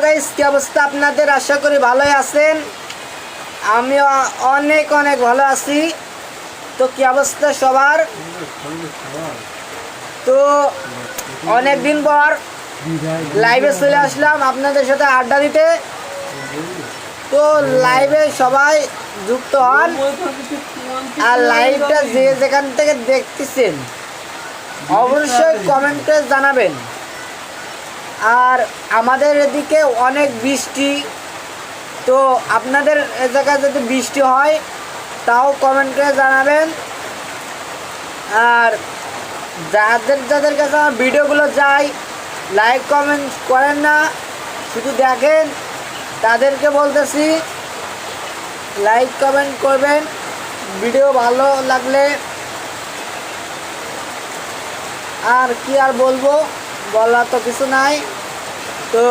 Guys, কি অবস্থা আপনাদের? আশা করি ভালোই আছেন। আমিও অনেক অনেক ভালো আছি। তো কি অবস্থা সবার? তো অনেক দিন পর লাইভে চলে আসলাম আপনাদের সাথে আড্ডা দিতে। তো লাইভে সবাই যুক্ত হন, আর লাইভটা যে যেখান থেকে দেখতেছেন অবশ্যই কমেন্ট করে জানাবেন। আর আমাদের এদিকে অনেক বৃষ্টি, তো আপনাদের এ জায়গায় যদি বৃষ্টি হয় তাও কমেন্ট করে জানাবেন। আর যাদের কাছে আমার ভিডিওগুলো যায়, লাইক কমেন্ট করেন না, শুধু দেখেন, তাদেরকে বলতেছি লাইক কমেন্ট করবেন ভিডিও ভালো লাগলে। আর কি আর বলবো, বলার তো কিছু নাই। তো